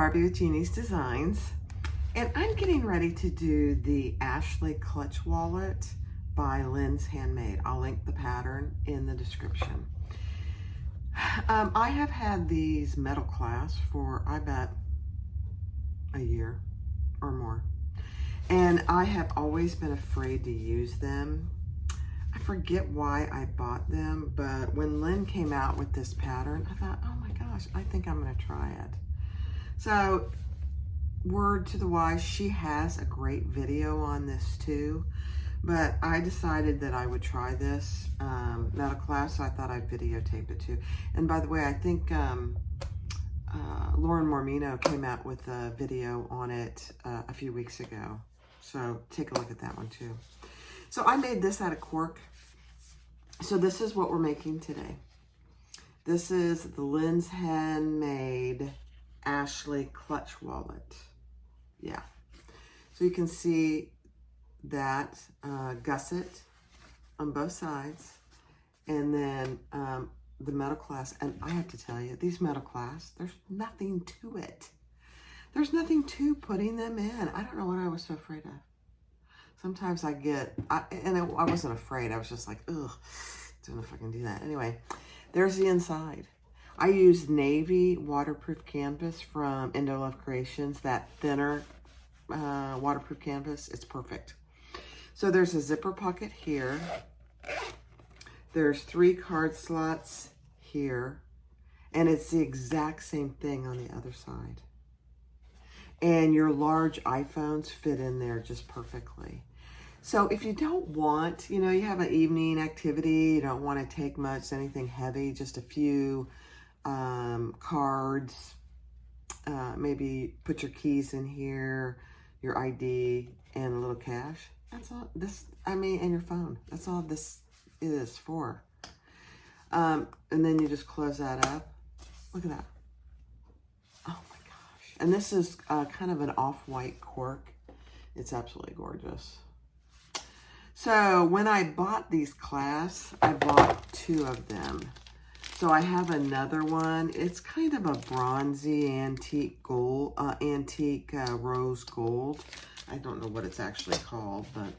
Barbie with Jeannie's Designs, and I'm getting ready to do the Ashley Clutch Wallet by Lynn's Handmade. I'll link the pattern in the description. I have had these metal clasps for, I bet, a year or more, and I have always been afraid to use them. I forget why I bought them, but when Lynn came out with this pattern, I thought, oh my gosh, I think I'm gonna try it. So, word to the wise, she has a great video on this too, but I decided that I would try this metal clasp, so I thought I'd videotape it too. And by the way, I think Lauren Mormino came out with a video on it a few weeks ago, so take a look at that one too. So I made this out of cork. So this is what we're making today. This is the Lynn's Handmade Ashley Clutch Wallet. Yeah. So you can see that gusset on both sides, and then the metal clasp. And I have to tell you, these metal clasps, there's nothing to it. There's nothing to putting them in. I don't know what I was so afraid of. Sometimes I wasn't afraid. I was just like, ugh, don't know if I can do that. Anyway, there's the inside. I used navy waterproof canvas from Indo Love Creations, that thinner waterproof canvas. It's perfect. So there's a zipper pocket here. There's 3 card slots here. And it's the exact same thing on the other side. And your large iPhones fit in there just perfectly. So if you don't want, you have an evening activity, you don't want to take much, anything heavy, just a few cards, maybe put your keys in here, your ID, and a little cash. That's all and your phone. That's all this is for. And then you just close that up. Look at that. Oh my gosh. And this is kind of an off-white cork. It's absolutely gorgeous. So when I bought these clasps, I bought 2 of them. So I have another one. It's kind of a bronzy antique gold, rose gold. I don't know what it's actually called, but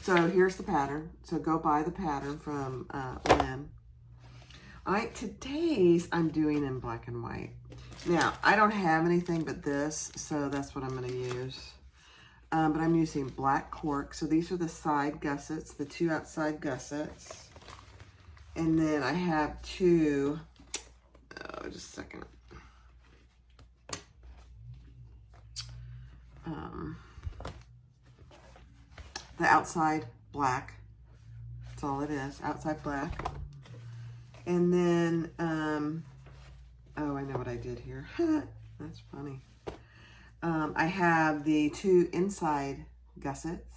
so here's the pattern. So go buy the pattern from Lynn. Today's I'm doing in black and white. Now, I don't have anything but this, so that's what I'm going to use. But I'm using black cork. So these are the side gussets, the 2 outside gussets. And then I have 2, just a second. The outside black, that's all it is, outside black. And then, oh, I know what I did here. That's funny. I have the 2 inside gussets,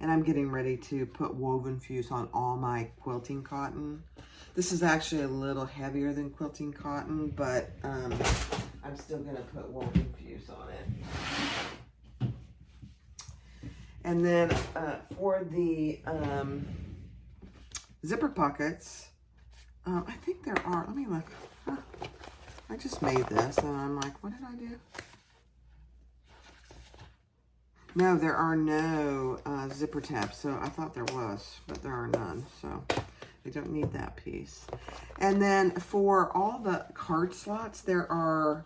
and I'm getting ready to put woven fuse on all my quilting cotton. This is actually a little heavier than quilting cotton, but I'm still gonna put woven fuse on it. And then for the zipper pockets, I think there are, let me look. I just made this and I'm like, what did I do? No, there are no zipper tabs, so I thought there was, but there are none, so I don't need that piece. And then for all the card slots, there are,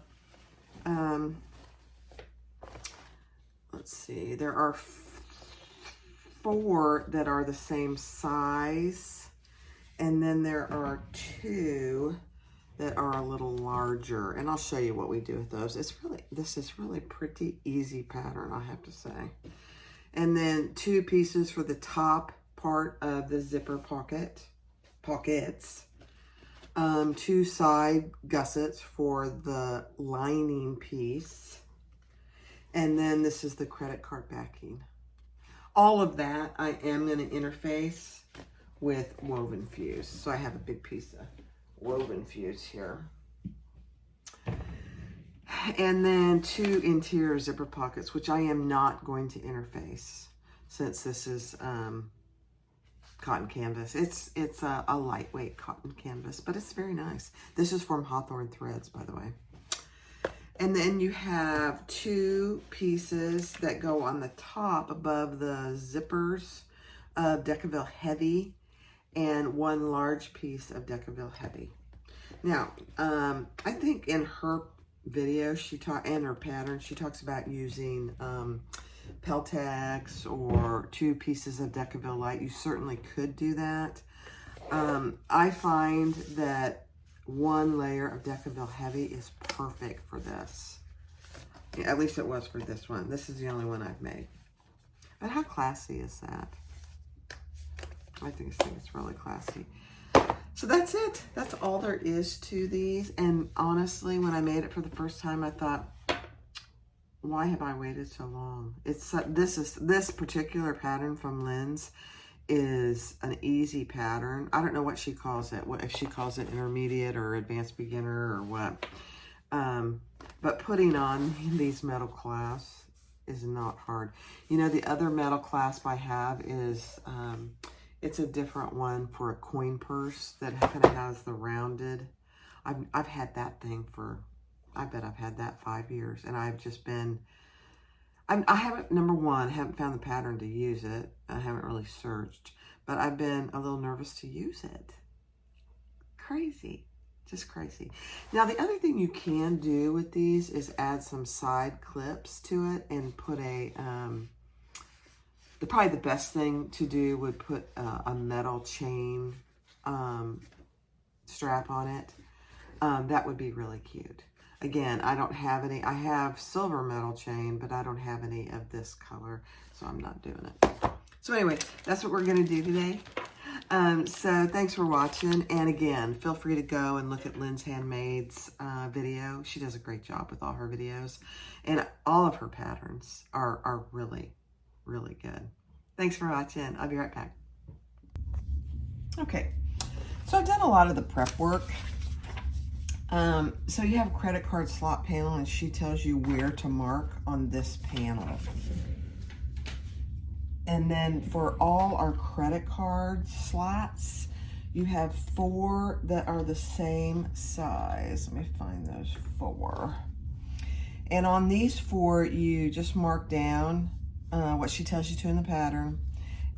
let's see, there are 4 that are the same size, and then there are 2 that are a little larger, and I'll show you what we do with those. This is really pretty easy pattern, I have to say. And then 2 pieces for the top part of the zipper pockets, 2 side gussets for the lining piece, and then this is the credit card backing. All of that I am going to interface with woven fuse, so I have a big piece of woven fuse here. And then 2 interior zipper pockets, which I am not going to interface since this is cotton canvas. It's a lightweight cotton canvas, but it's very nice. This is from Hawthorne Threads, by the way. And then you have 2 pieces that go on the top above the zippers of Decaville Heavy and 1 large piece of Decaville Heavy. Now, I think in her video and her pattern, she talks about using Peltex or 2 pieces of Decaville Light. You certainly could do that. I find that 1 layer of Decaville Heavy is perfect for this. Yeah, at least it was for this one. This is the only one I've made. But how classy is that? I think it's really classy. So that's it. That's all there is to these. And honestly, when I made it for the first time, I thought, why have I waited so long? This particular pattern from Lynn's is an easy pattern. I don't know what she calls it. If she calls it intermediate or advanced beginner or what. But putting on these metal clasps is not hard. You know, the other metal clasp I have is, it's a different one for a coin purse that kind of has the rounded. I've had that thing for, I bet I've had that 5 years. And I've just been, I haven't, number one, haven't found the pattern to use it. I haven't really searched. But I've been a little nervous to use it. Crazy. Just crazy. Now, the other thing you can do with these is add some side clips to it and put probably the best thing to do would put a metal chain strap on it. That would be really cute. Again, I don't have any. I have silver metal chain, but I don't have any of this color, so I'm not doing it. So anyway, that's what we're going to do today. So thanks for watching. And again, feel free to go and look at Lynn's Handmade's video. She does a great job with all her videos. And all of her patterns are really, really good. Thanks for watching. I'll be right back. Okay, so I've done a lot of the prep work. So you have a credit card slot panel, and she tells you where to mark on this panel. And then for all our credit card slots, you have 4 that are the same size. Let me find those 4. And on these 4, you just mark down what she tells you to in the pattern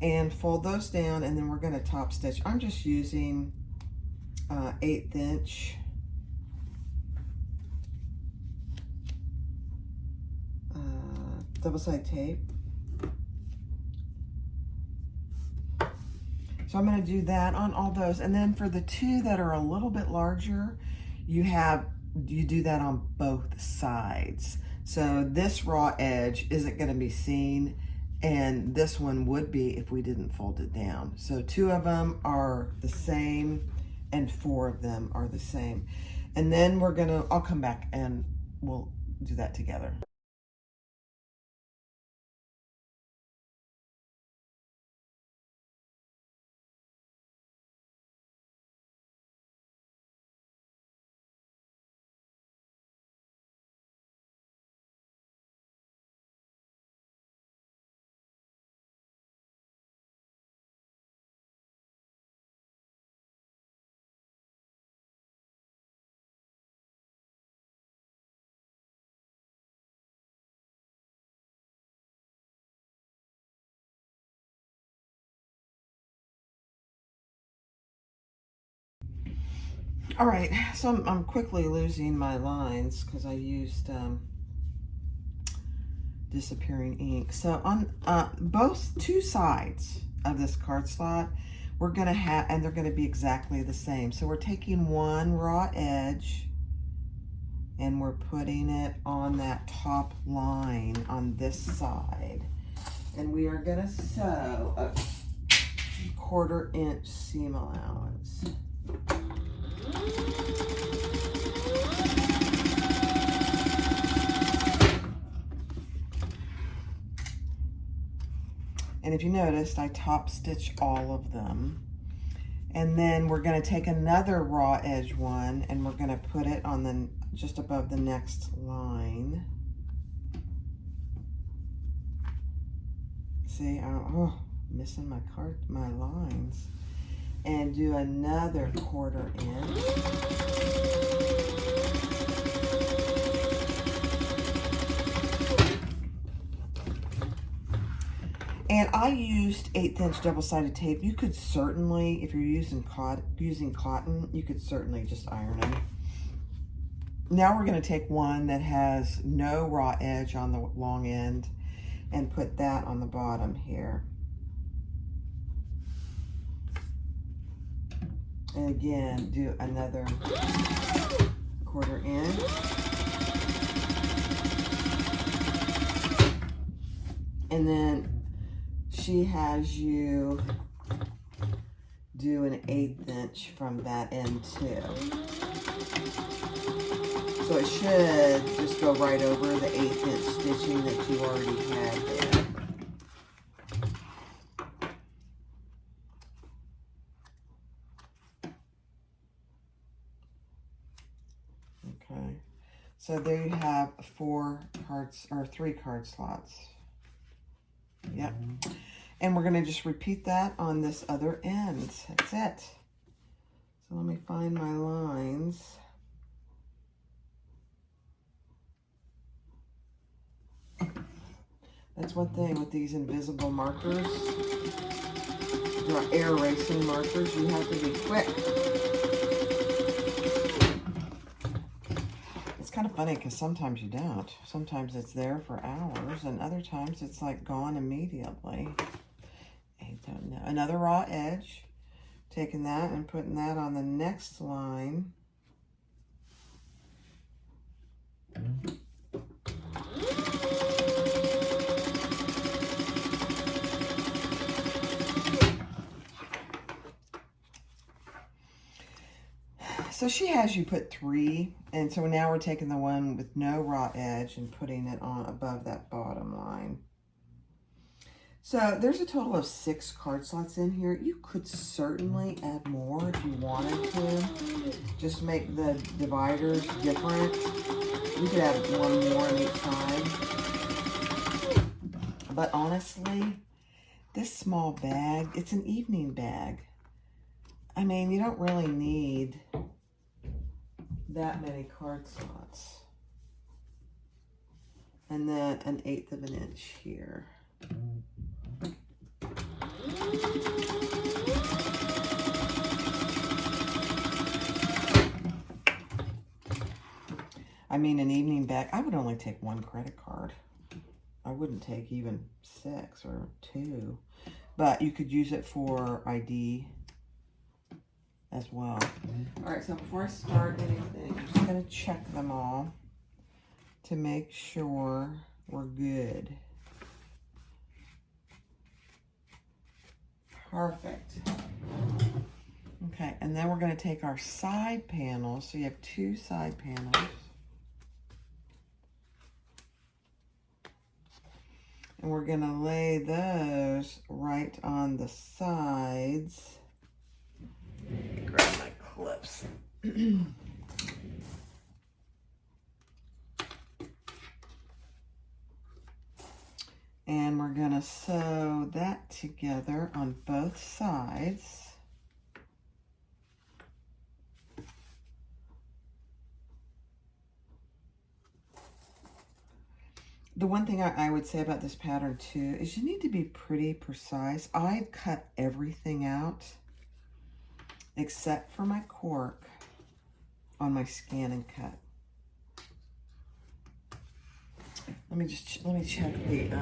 and fold those down, and then we're going to top stitch. I'm just using 1/8 inch double-sided tape. So I'm going to do that on all those. And then for the 2 that are a little bit larger, you do that on both sides. So this raw edge isn't going to be seen, and this one would be if we didn't fold it down. So 2 of them are the same and 4 of them are the same. And then I'll come back and we'll do that together. All right, so I'm quickly losing my lines because I used disappearing ink. So on both 2 sides of this card slot, we're going to have, and they're going to be exactly the same. So we're taking 1 raw edge and we're putting it on that top line on this side. And we are going to sew a 1/4 inch seam allowance. And if you noticed, I top stitch all of them. And then we're going to take another raw edge one and we're going to put it on just above the next line. See, missing my lines. And do another 1/4 inch. And I used 1/8 inch double-sided tape. You could certainly, if you're using cotton, you could certainly just iron them. Now we're going to take one that has no raw edge on the long end and put that on the bottom here. And again, do another 1/4 inch. And then she has you do an 1/8 inch from that end too. So it should just go right over the 1/8 inch stitching that you already had there. Okay, so there you have 4 cards, or 3 card slots. Yep. And we're going to just repeat that on this other end. That's it. So let me find my lines. That's one thing with these invisible markers. They're air erasing markers. You have to be quick. It's kind of funny because sometimes you don't. Sometimes it's there for hours, and other times it's like gone immediately. I don't know. Another raw edge. Taking that and putting that on the next line. So she has you put 3, and so now we're taking the one with no raw edge and putting it on above that bottom line. So there's a total of 6 card slots in here. You could certainly add more if you wanted to. Just make the dividers different. You could add 1 more on each side. But honestly, this small bag, it's an evening bag. I mean, you don't really need that many card slots. And then an 1/8 of an inch here. I mean, an evening bag, I would only take 1 credit card. I wouldn't take even 6 or 2. But you could use it for ID as well. All right, so before I start anything, I'm just going to check them all to make sure we're good. Perfect. Okay, and then we're going to take our side panels. So you have 2 side panels. And we're going to lay those right on the sides. Grab my clips. And we're going to sew that together on both sides. The one thing I would say about this pattern too is you need to be pretty precise. I've cut everything out except for my cork on my scan and cut. Let me check the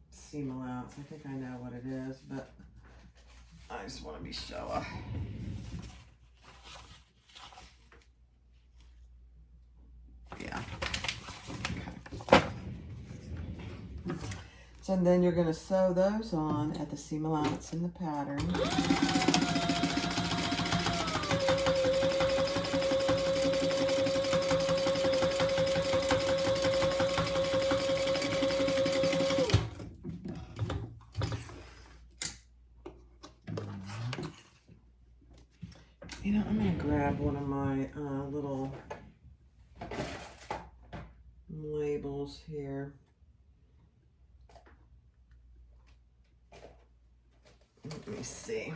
seam allowance. I think I know what it is, but I just want to be sure. Yeah. Okay. So then you're going to sew those on at the seam allowance in the pattern. You know, I'm going to grab one of my little labels here. Let me see.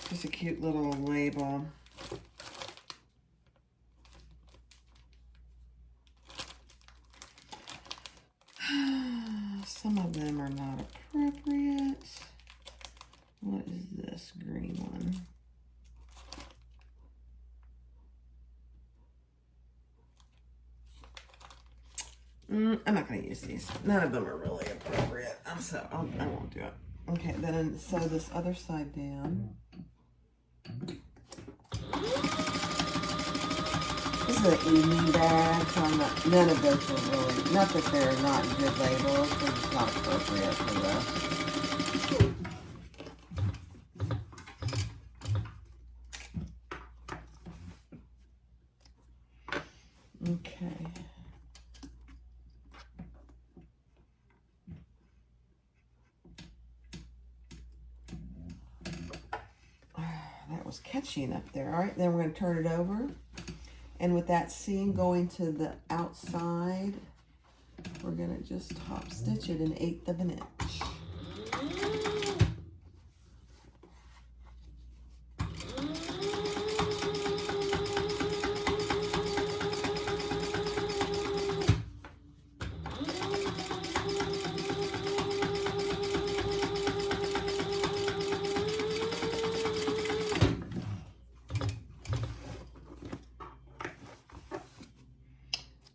Just a cute little label. of them are not appropriate. What is this green one? I'm not going to use these. None of them are really appropriate. I won't do it. Okay, then sew this other side down. This is an evening bag, so none of those are really, not that they're not good labels, they're just not appropriate for this. Okay. That was catching up there. All right, then we're going to turn it over. And with that seam going to the outside, we're going to just top stitch it 1/8 of an inch.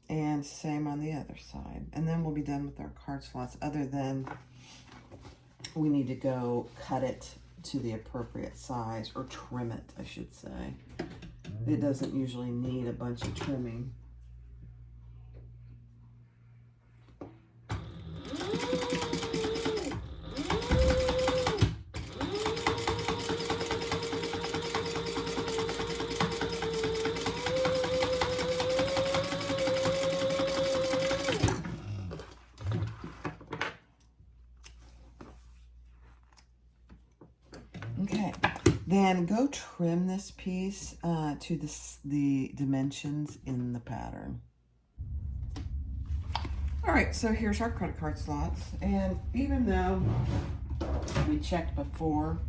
And same on the other side. And then we'll be done with our card slots, other than we need to go cut it to the appropriate size, or trim it, I should say. It doesn't usually need a bunch of trimming. Okay, then go trim this piece to the dimensions in the pattern. All right, so here's our credit card slots. And even though we checked before,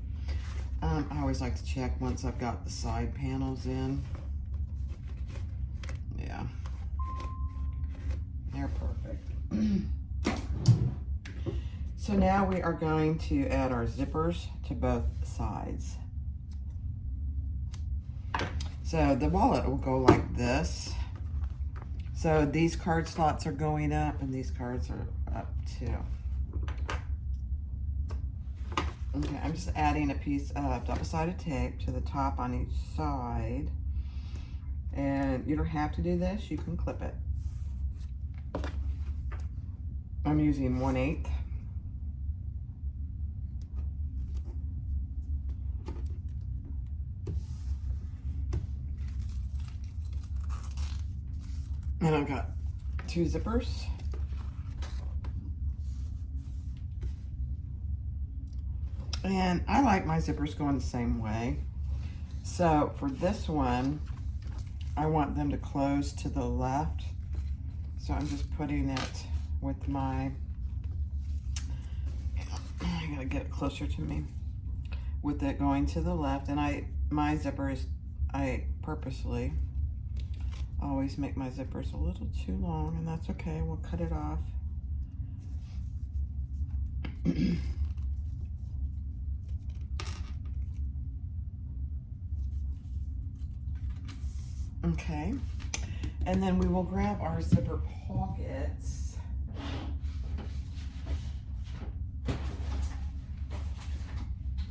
I always like to check once I've got the side panels in. Yeah, they're perfect. So now we are going to add our zippers to both sides. So the wallet will go like this. So these card slots are going up and these cards are up too. Okay, I'm just adding a piece of double-sided tape to the top on each side. And you don't have to do this, you can clip it. I'm using 1/8. And I've got 2 zippers. And I like my zippers going the same way. So for this one, I want them to close to the left. So I'm just putting it with my, I gotta get it closer to me, with it going to the left. And my zippers, I purposely always make my zippers a little too long, and that's okay, we'll cut it off. Okay, and then we will grab our zipper pockets.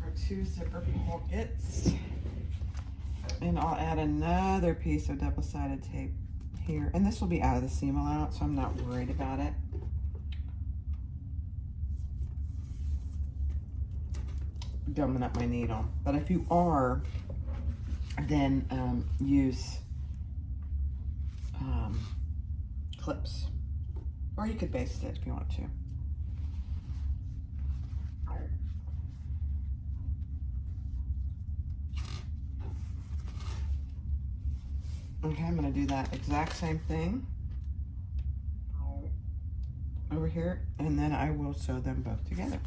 Our 2 zipper pockets. And I'll add another piece of double-sided tape here. And this will be out of the seam allowance, so I'm not worried about it. Gumming up my needle. But if you are, then use clips. Or you could baste it if you want to. Okay, I'm going to do that exact same thing over here, and then I will sew them both together.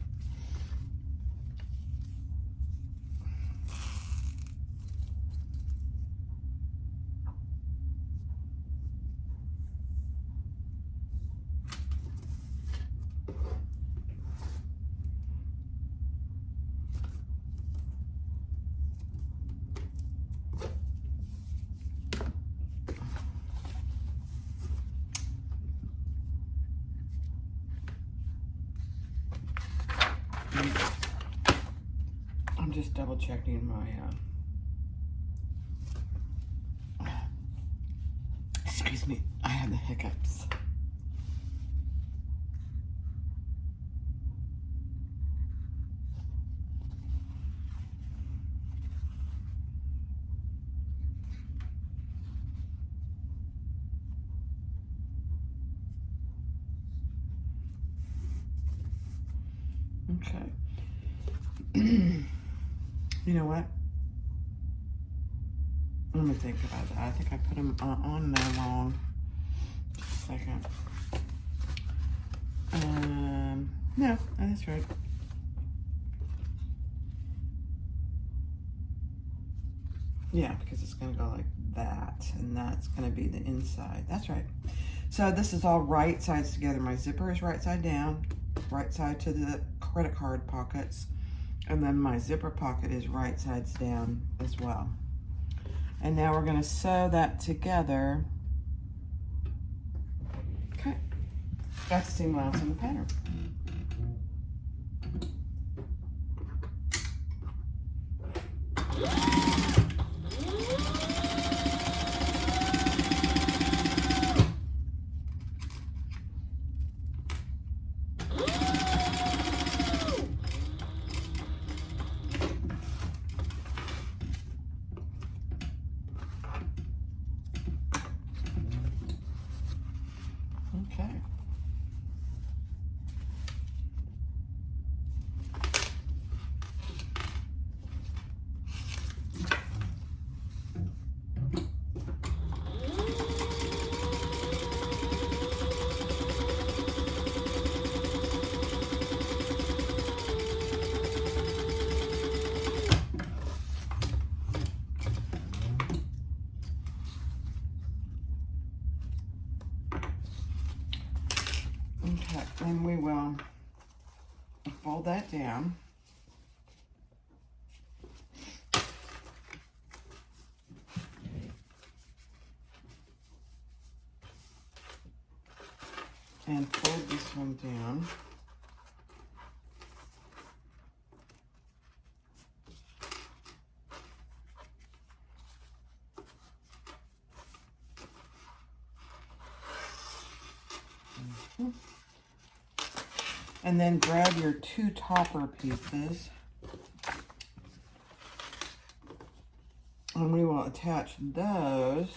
I'm just double checking my, excuse me, I have the hiccups. Okay. You know what? Let me think about that. I think I put them on there wrong. Just a second. No, that's right. Yeah, because it's going to go like that, and that's going to be the inside. That's right. So this is all right sides together. My zipper is right side down, right side to the credit card pockets, and then my zipper pocket is right sides down as well. And now we're going to sew that together. Okay. Got the seam allowance in the pattern. Okay. Okay, and we will fold that down. And fold this one down. And then grab your two topper pieces, and we will attach those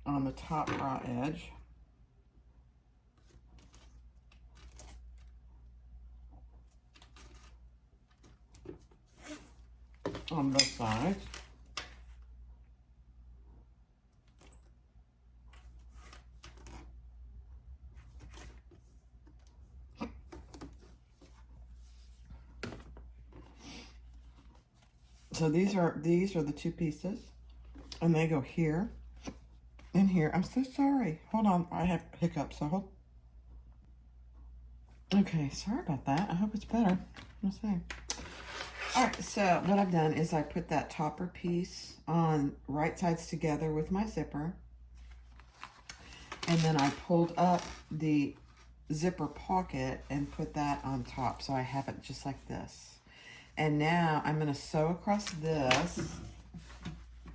on the top raw edge. On both sides. So these are the two pieces, and they go here and here. I'm so sorry. Hold on, I have hiccups. So hold. Okay, sorry about that. I hope it's better. We'll see. All right, so what I've done is I put that topper piece on right sides together with my zipper, and then I pulled up the zipper pocket and put that on top, so I have it just like this. And now I'm going to sew across this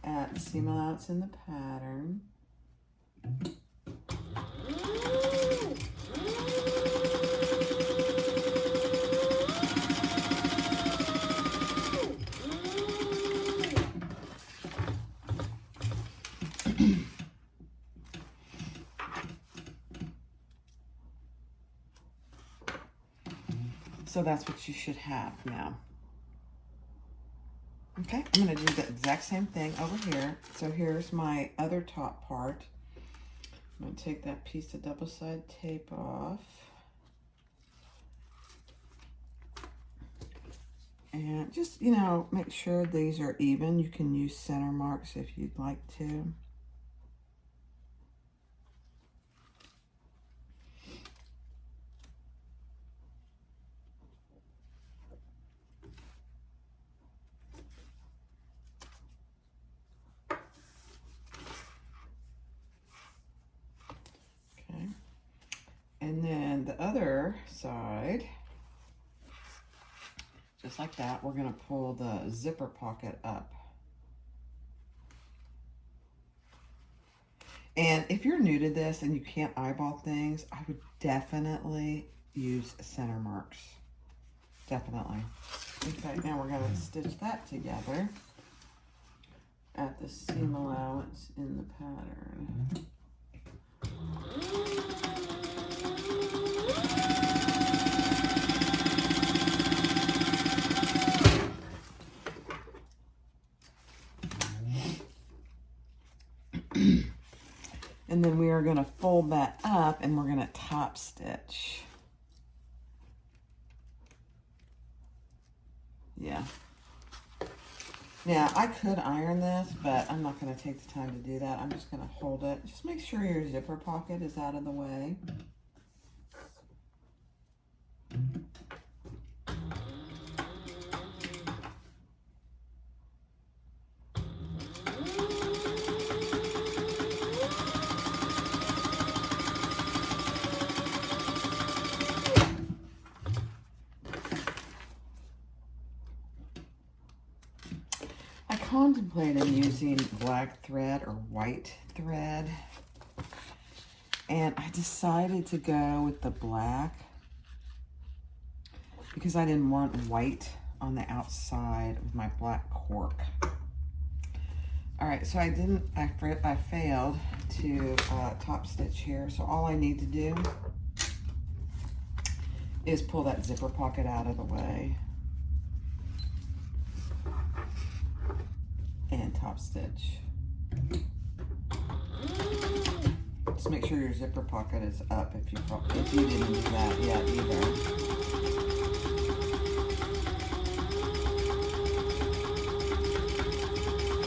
at the seam allowance in the pattern. So that's what you should have now. Okay, I'm going to do the exact same thing over here. So here's my other top part. I'm going to take that piece of double-sided tape off. And just, you know, make sure these are even. You can use center marks if you'd like to. And then the other side, just like that. We're going to pull the zipper pocket up. And if you're new to this and you can't eyeball things, I would definitely use center marks. Definitely. Okay, now we're going to stitch that together at the seam allowance in the pattern. And then we are going to fold that up and we're going to top stitch. Yeah. Now, I could iron this, but I'm not going to take the time to do that. I'm just going to hold it. Just make sure your zipper pocket is out of the way. I contemplated using black thread or white thread, and I decided to go with the black because I didn't want white on the outside with my black cork. All right, so I failed to top stitch here, so all I need to do is pull that zipper pocket out of the way and top stitch. Just make sure your zipper pocket is up if you didn't do that yet either.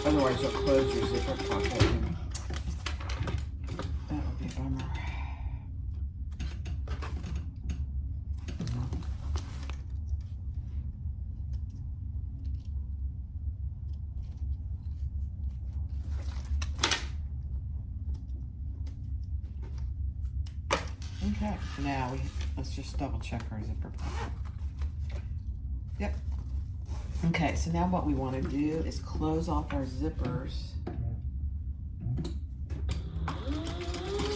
Otherwise you'll close your zipper pocket. That would be a bummer. Okay, so now let's just double check our zipper pocket. Yep. Okay, so now what we want to do is close off our zippers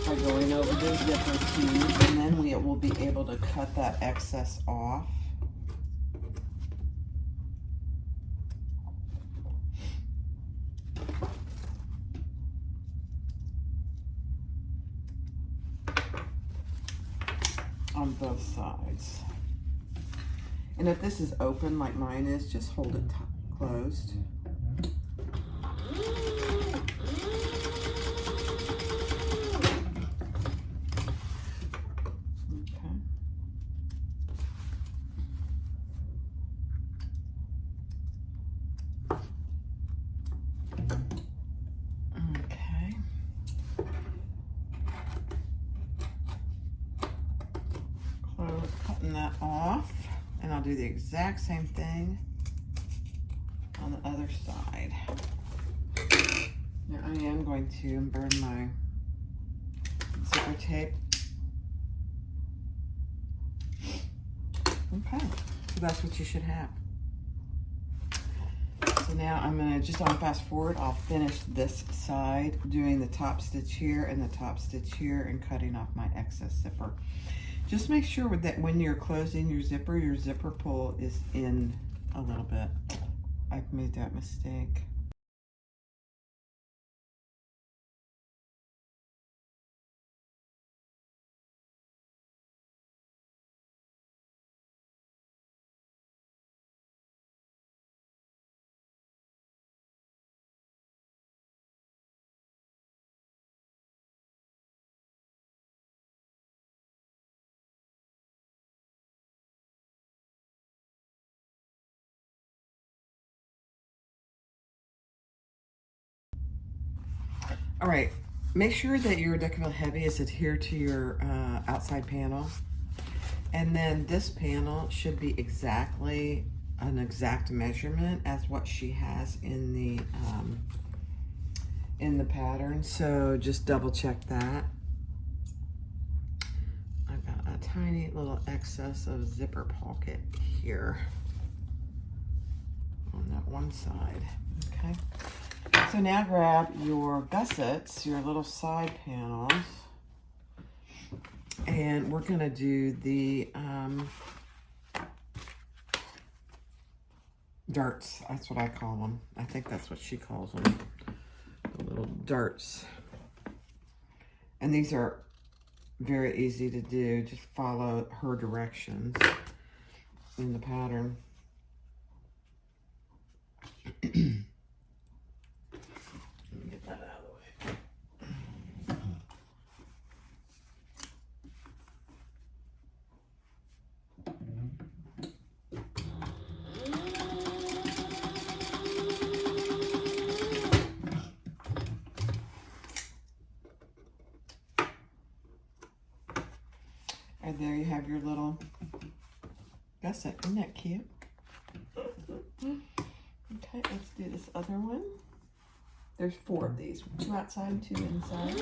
by going over the zipper tube, and then we will be able to cut that excess off. On both sides. And if this is open like mine is, just hold it closed. Okay. Cutting that off, and I'll do the exact same thing on the other side. Now I am going to burn my zipper tape. Okay, so that's what you should have. So now I'm going to just on fast forward, I'll finish this side doing the top stitch here and the top stitch here and cutting off my excess zipper. Just make sure that when you're closing your zipper pull is in a little bit. I've made that mistake. All right, make sure that your deckerville heavy is adhered to your outside panel. And then this panel should be exactly an exact measurement as what she has in the pattern. So just double check that. I've got a tiny little excess of zipper pocket here. So I'm on that one side. Okay. So now grab your gussets, your little side panels, and we're gonna do the darts. That's what I call them. I think that's what she calls them. The little darts. And these are very easy to do. Just follow her directions in the pattern. Let me get that out of the way. And there you have your little gusset. Isn't that cute? Okay, let's do this other one. There's 4 of these. 2 outside and 2 inside.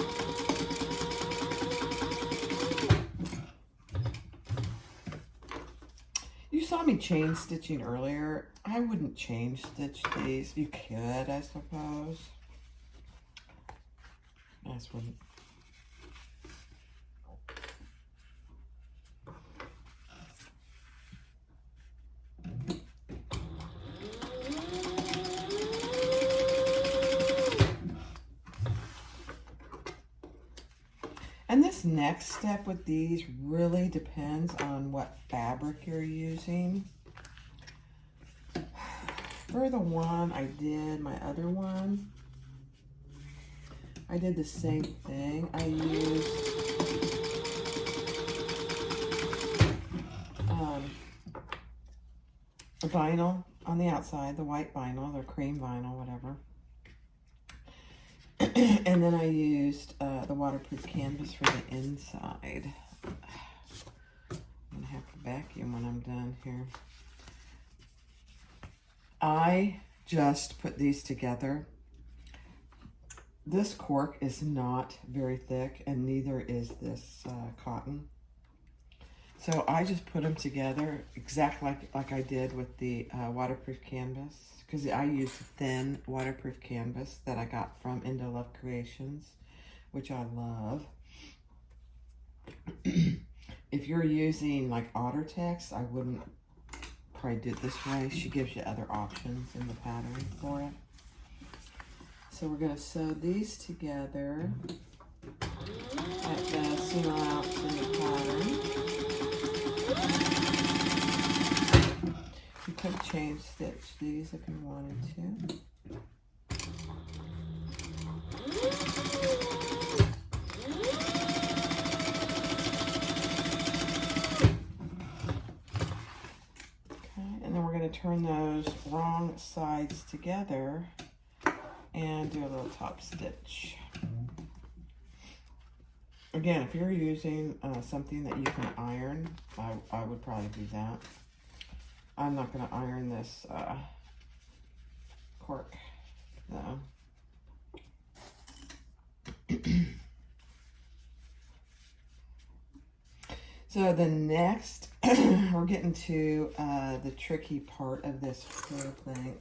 You saw me chain stitching earlier. I wouldn't chain stitch these. You could, I suppose. I just wouldn't. And this next step with these really depends on what fabric you're using. For the one I did, my other one, I did the same thing. I used a vinyl on the outside, the white vinyl, the cream vinyl, whatever. And then I used the waterproof canvas for the inside. I'm gonna have to vacuum when I'm done here. I just put these together. This cork is not very thick, and neither is this cotton. So I just put them together exactly like I did with the waterproof canvas, because I used thin waterproof canvas that I got from Indo Love Creations, which I love. If you're using like Ottertex, I wouldn't probably do it this way. She gives you other options in the pattern for it. So we're going to sew these together at the seam allowance in the pattern. You could chain stitch these if you wanted to. Okay, and then we're going to turn those wrong sides together and do a little top stitch. Again, if you're using something that you can iron, I would probably do that. I'm not going to iron this cork, though. So the next, we're getting to the tricky part of this whole thing.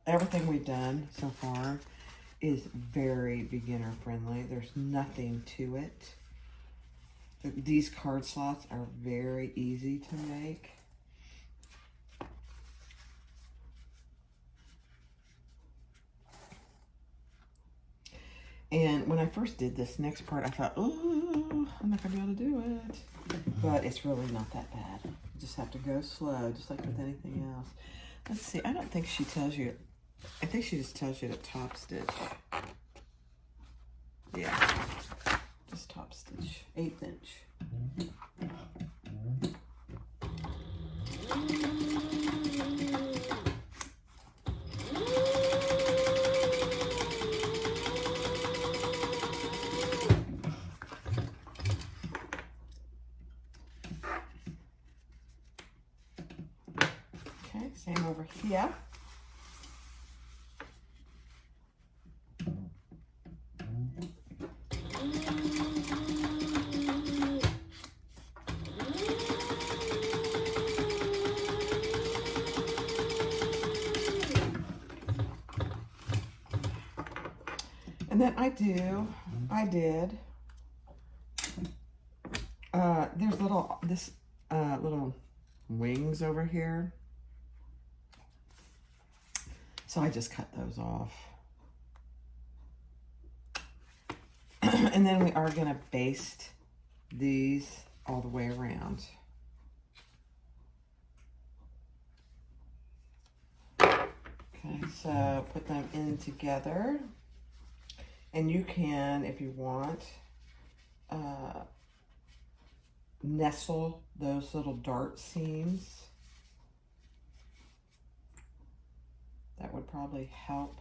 Everything we've done so far is very beginner friendly. There's nothing to it. These card slots are very easy to make. And when I first did this next part, I thought, oh, I'm not going to be able to do it. But it's really not that bad. You just have to go slow, just like with anything else. Let's see. I don't think she tells you. I think she just tells you to top stitch. Yeah. Just top stitch. 1/8 inch. Okay, same over here. And then I did, there's little wings over here. So I just cut those off. And then we are gonna baste these all the way around. Okay, so put them in together. And you can, if you want, nestle those little dart seams. That would probably help.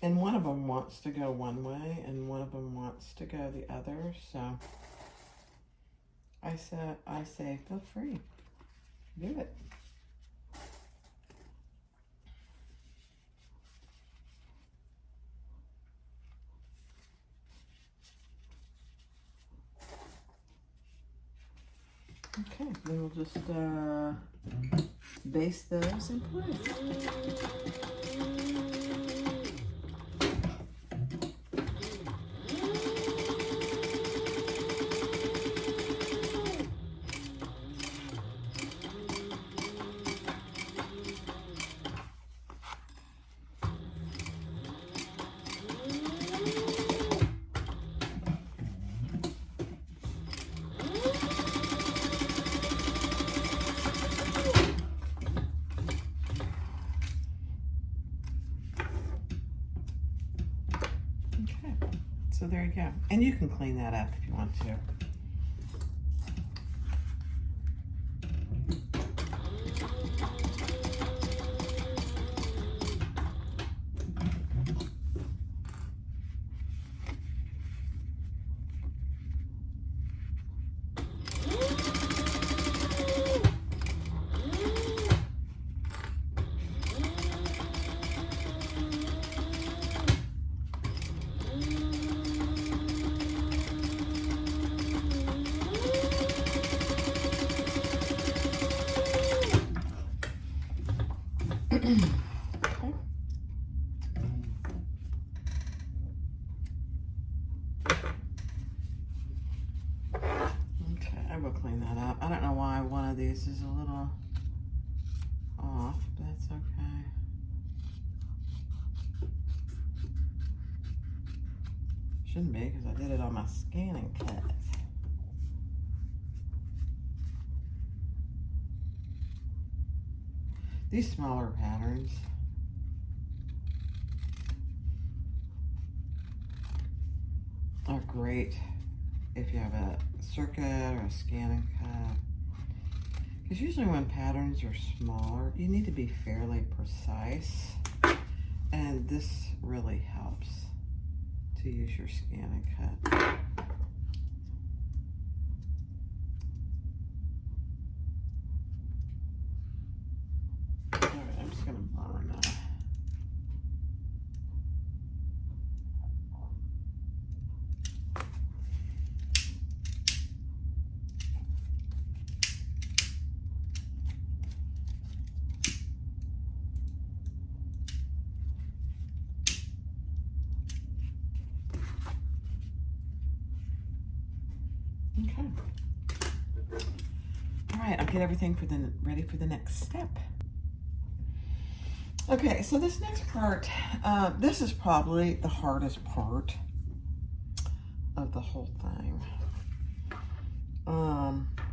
And one of them wants to go one way and one of them wants to go the other. So I say feel free. Do it. Okay, then we'll just baste those in place. So there you go. And you can clean that up if you want to. We'll clean that up. I don't know why one of these is a little off, but that's okay. Shouldn't be, because I did it on my scanning cut. These smaller patterns are great if you have a circuit or a scanning cut. Because usually when patterns are smaller, you need to be fairly precise. And this really helps to use your scanning cut. All right, I'm just gonna burn that. Okay. All right, I'll get everything ready for the next step. Okay, so this next part, this is probably the hardest part of the whole thing.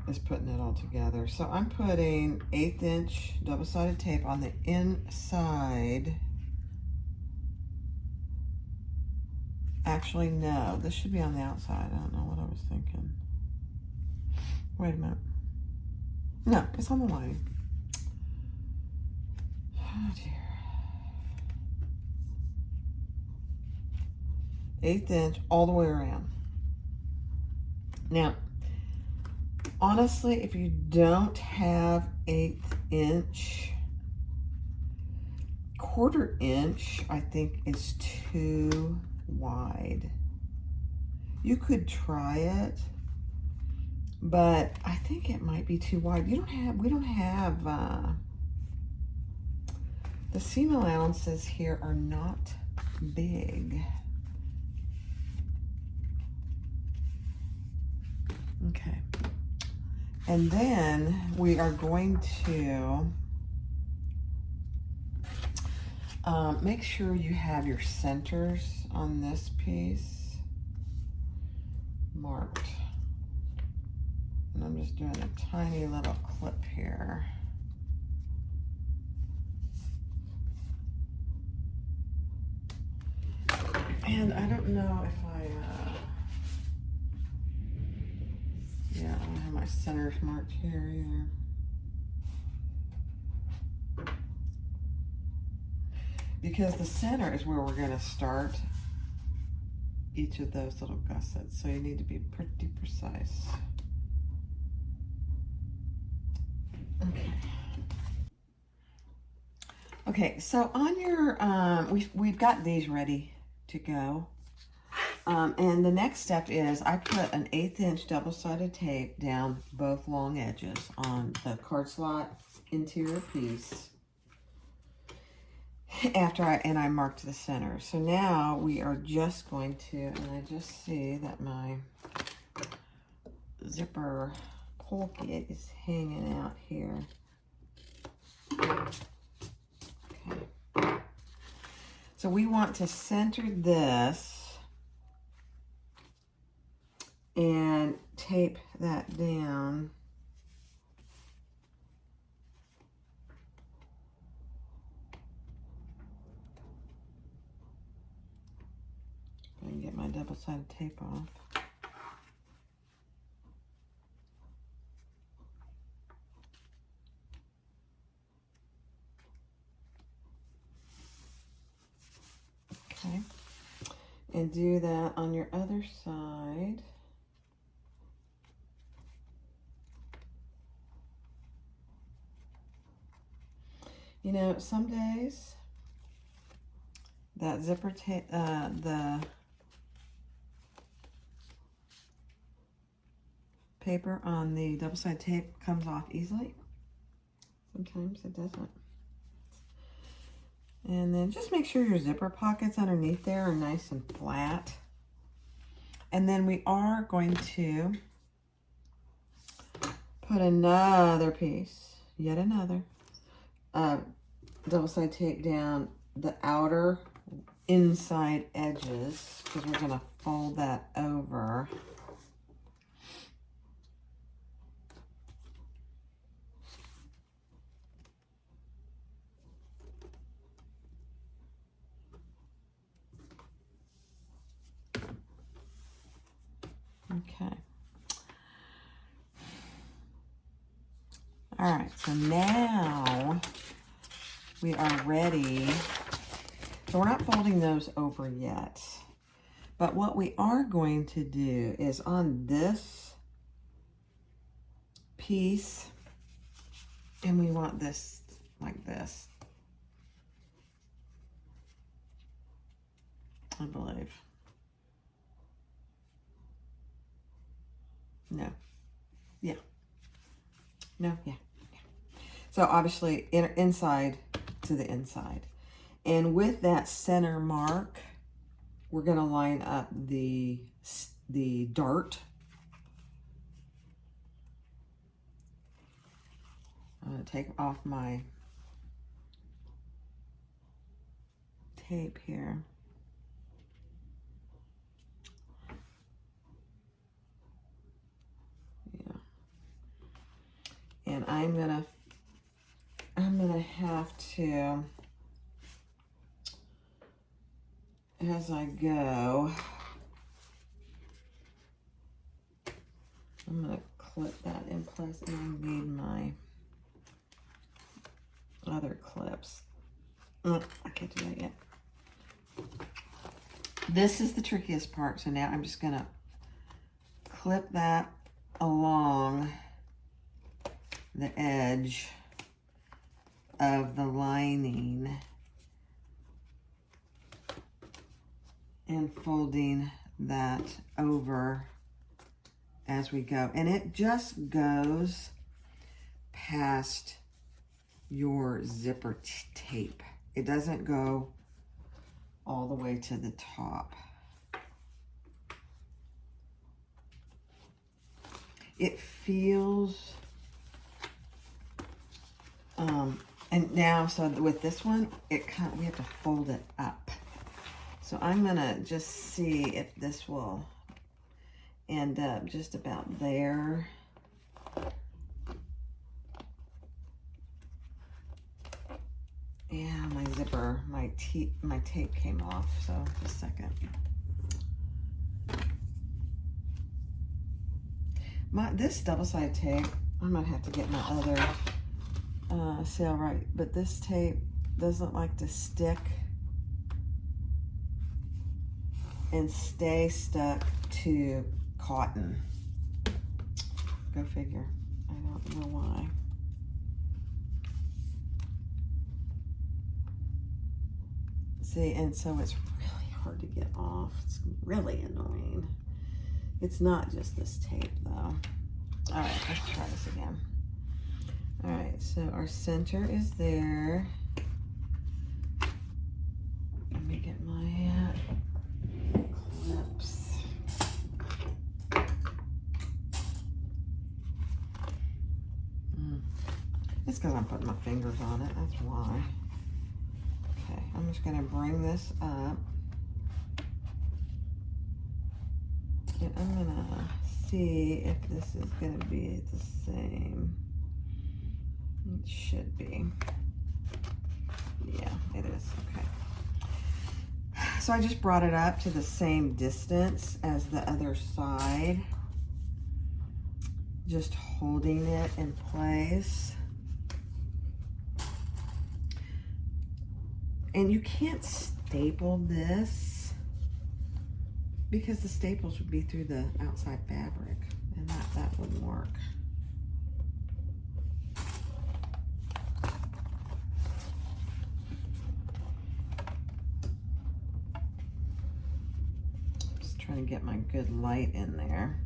Is putting it all together. So I'm putting 1/8 inch double-sided tape on the inside. Actually, no, this should be on the outside. I don't know what I was thinking. Wait a minute. No, it's on the lining. Oh dear. 1/8 inch all the way around. Now, honestly, if you don't have 1/8 inch, 1/4 inch, I think is too wide. You could try it, but I think it might be too wide. We don't have The seam allowances here are not big. Okay. And then we are going to make sure you have your centers on this piece marked. And I'm just doing a tiny little clip here. And I don't know if yeah, I don't have my centers marked here either. Because the center is where we're gonna start each of those little gussets. So you need to be pretty precise. Okay. Okay, so on your, we've got these ready to go. And the next step is I put an 1/8 inch double-sided tape down both long edges on the card slot interior piece after I marked the center. So now we are just going to, and I just see that my zipper pull kit is hanging out here. Okay. So we want to center this and tape that down. I can get my double-sided tape off. Okay. And do that on your other side. You know, some days that zipper tape, the paper on the double-sided tape comes off easily. Sometimes it doesn't. And then just make sure your zipper pockets underneath there are nice and flat. And then we are going to put another piece, yet another, double-sided tape down the outer inside edges because we're going to fold that over. Okay. All right, so now we are ready. So we're not folding those over yet. But what we are going to do is on this piece, and we want this like this, I believe. No. Yeah. No, yeah. So obviously inside to the inside. And with that center mark, we're going to line up the dart. I'm going to take off my tape here. Yeah. And I'm gonna have to, as I go, I'm gonna clip that in place, and I need my other clips. Oh, I can't do that yet. This is the trickiest part. So now I'm just gonna clip that along the edge of the lining and folding that over as we go. And it just goes past your zipper tape. It doesn't go all the way to the top. It feels, and now, so with this one, we have to fold it up. So I'm gonna just see if this will end up just about there. Yeah, my zipper, my tape came off, so just a second. This double-sided tape, I might have to get my other sale right, but this tape doesn't like to stick and stay stuck to cotton. Go figure. I don't know why. See, and so it's really hard to get off. It's really annoying. It's not just this tape though. All right, let's try this again. All right, so our center is there. Let me get my clips. It's because I'm putting my fingers on it, that's why. Okay, I'm just gonna bring this up. And I'm gonna see if this is gonna be the same. It should be. Yeah, it is, okay. So I just brought it up to the same distance as the other side. Just holding it in place. And you can't staple this because the staples would be through the outside fabric, and that wouldn't work. Just trying to get my good light in there.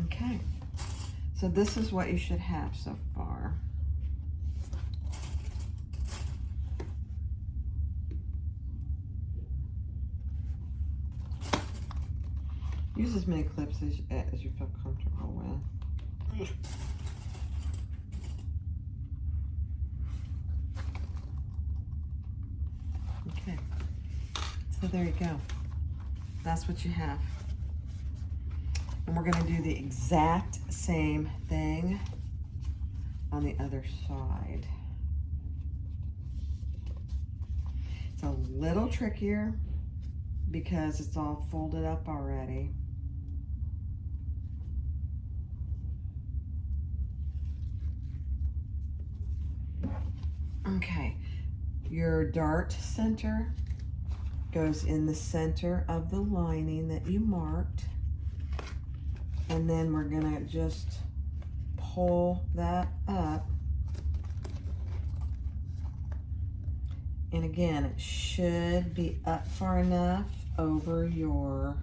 Okay, so this is what you should have so far. Use as many clips as you feel comfortable with. Okay, so there you go. That's what you have. And we're gonna do the exact same thing on the other side. It's a little trickier because it's all folded up already. Okay, your dart center goes in the center of the lining that you marked. And then we're gonna just pull that up. And again, it should be up far enough over your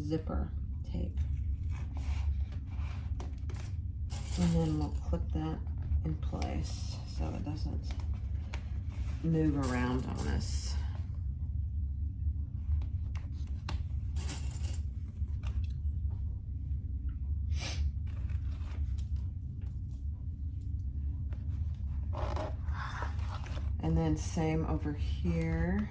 zipper tape. And then we'll clip that in place so it doesn't move around on us. And then same over here.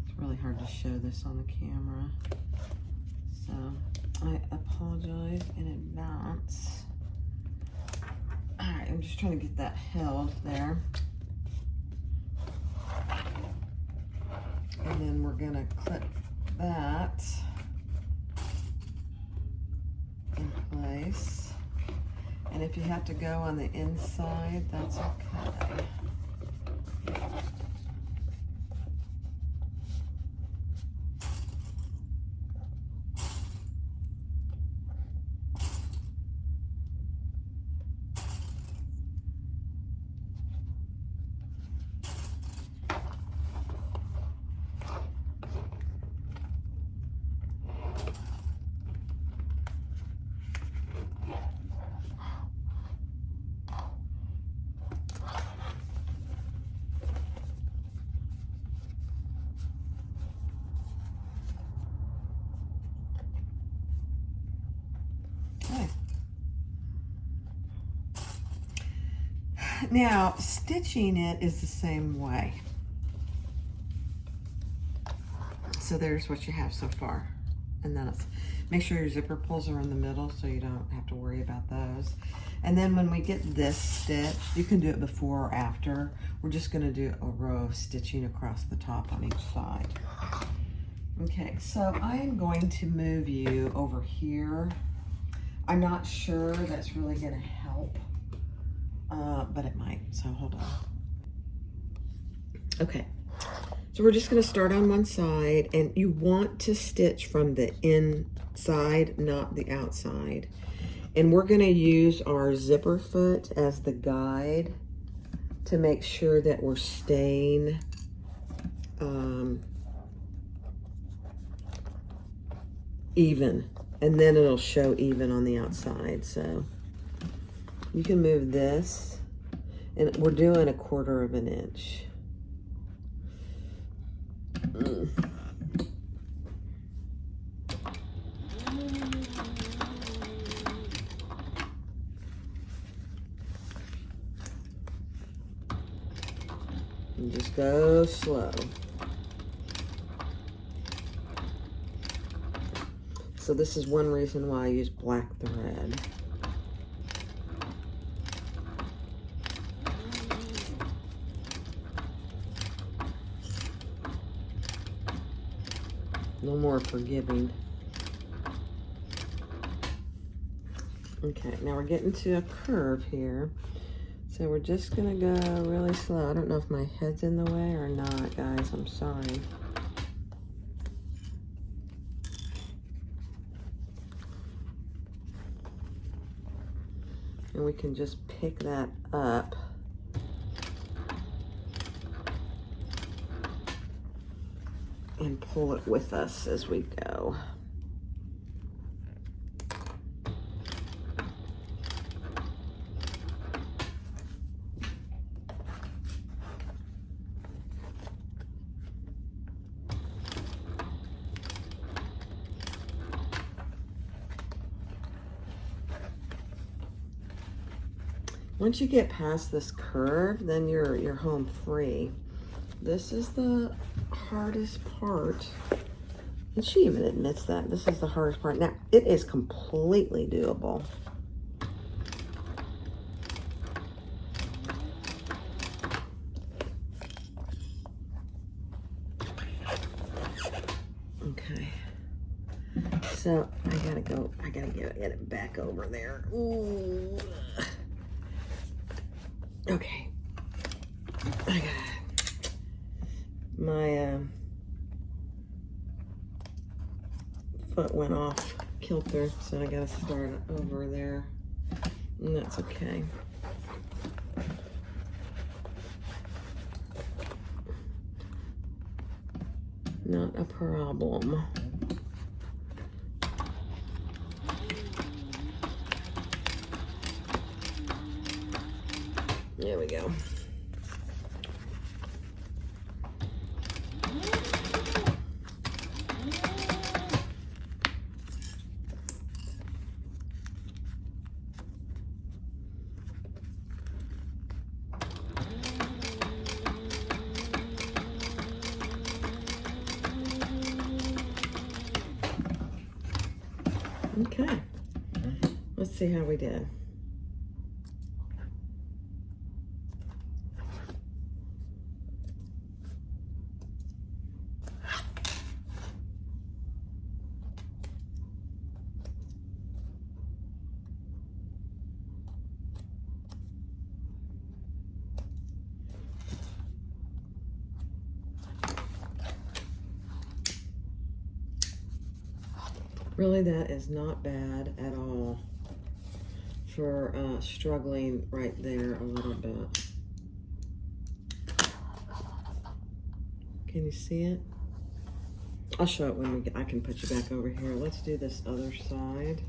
It's really hard to show this on the camera, so I apologize in advance. All right, I'm just trying to get that held there. And then we're gonna clip that in place. And if you have to go on the inside, that's okay. Now, stitching it is the same way. So there's what you have so far. And then make sure your zipper pulls are in the middle so you don't have to worry about those. And then when we get this stitch, you can do it before or after. We're just gonna do a row of stitching across the top on each side. Okay, so I am going to move you over here. I'm not sure that's really gonna help, but it might, so hold on. Okay, so we're just gonna start on one side, and you want to stitch from the inside, not the outside. And we're gonna use our zipper foot as the guide to make sure that we're staying even, and then it'll show even on the outside. So you can move this, and we're doing 1/4 of an inch. And just go slow. So this is one reason why I use black thread. No more forgiving. Okay, now we're getting to a curve here. So we're just gonna go really slow. I don't know if my head's in the way or not, guys. I'm sorry. And we can just pick that up. And pull it with us as we go. Once you get past this curve, then you're home free. This is the hardest part. And she even admits that this is the hardest part. Now, it is completely doable. Okay. So I gotta get it back over there. Ooh. Okay. I got my foot went off kilter, so I gotta start over there, and that's okay. Not a problem. There we go. Okay, let's see how we did. Really, that is not bad at all for struggling right there a little bit. Can you see it? I'll show it when we get, I can put you back over here. Let's do this other side.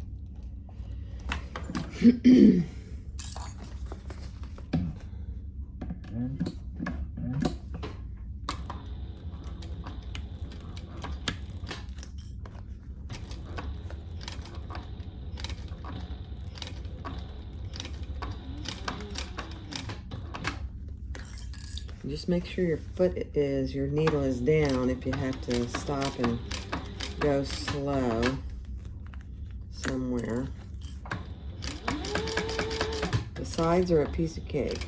Just make sure your your needle is down if you have to stop and go slow somewhere. The sides are a piece of cake.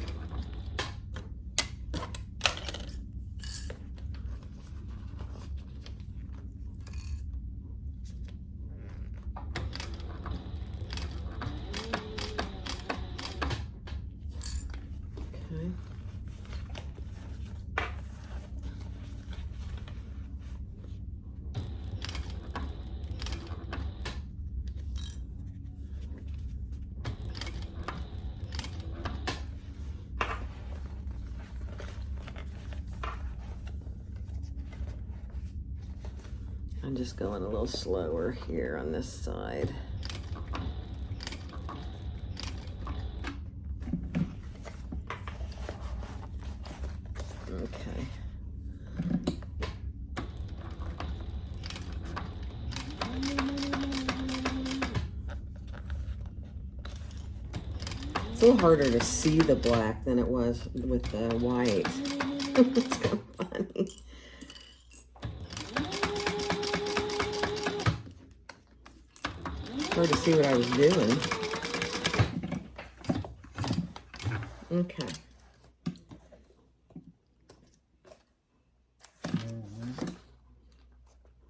Okay. I'm just going a little slower here on this side. Okay. It's a little harder to see the black than it was with the white. It's kind of funny. Hard to see what I was doing. Okay.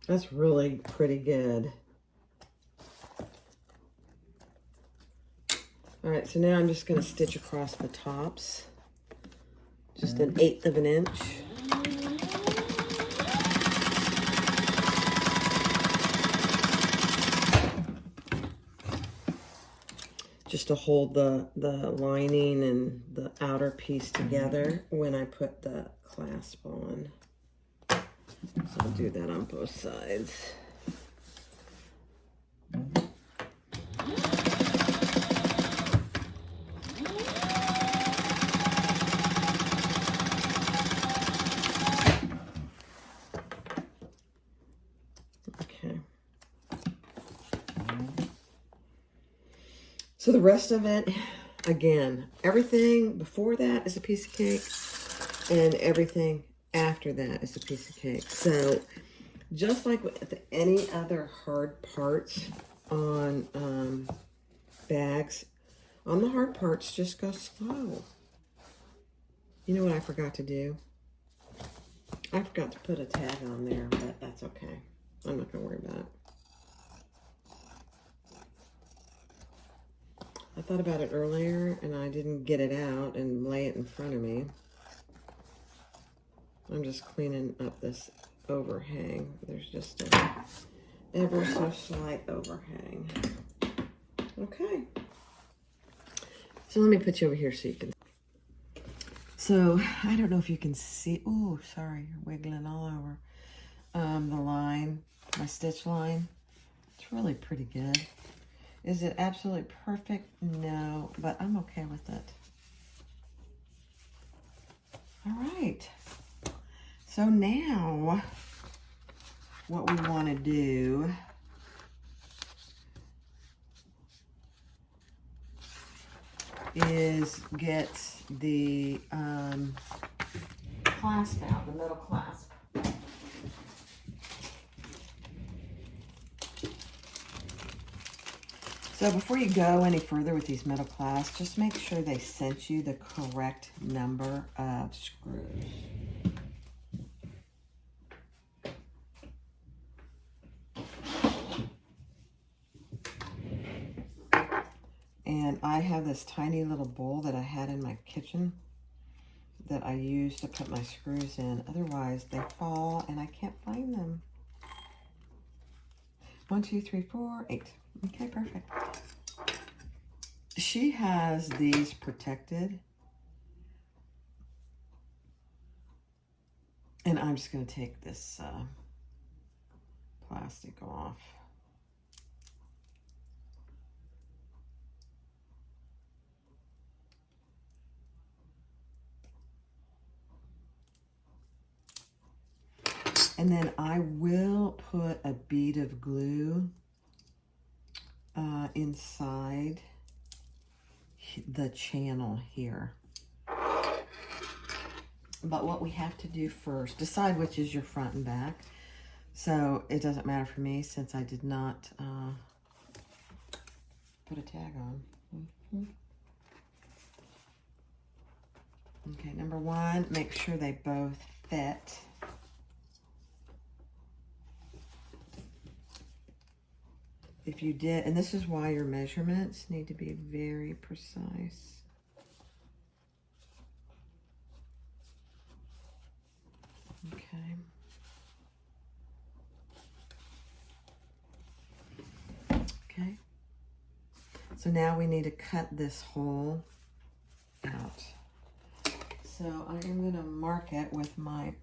That's really pretty good. All right, so now I'm just going to stitch across the tops. Just 1/8 of an inch. Just to hold the lining and the outer piece together when I put the clasp on. So I'll do that on both sides. Okay. So the rest of it, again, everything before that is a piece of cake, and everything after that is a piece of cake. So just like with any other hard parts on bags, on the hard parts, just go slow. You know what I forgot to do? I forgot to put a tag on there, but that's okay. I'm not going to worry about it. I thought about it earlier, and I didn't get it out and lay it in front of me. I'm just cleaning up this overhang. There's just a ever so slight overhang. Okay. So let me put you over here so you can. So I don't know if you can see. Oh, sorry, you're wiggling all over. The line, my stitch line. It's really pretty good. Is it absolutely perfect? No, but I'm okay with it. All right. So now what we want to do is get the clasp out, the middle clasp. So before you go any further with these metal clasps, just make sure they sent you the correct number of screws. And I have this tiny little bowl that I had in my kitchen that I use to put my screws in. Otherwise, they fall and I can't find them. 1, 2, 3, 4, 8. Okay, perfect. She has these protected. And I'm just going to take this plastic off. And then I will put a bead of glue inside the channel here. But what we have to do first, decide which is your front and back. So it doesn't matter for me since I did not put a tag on. Okay, number one, make sure they both fit. If you did, and this is why your measurements need to be very precise. Okay. Okay. So now we need to cut this hole out. So I am going to mark it with my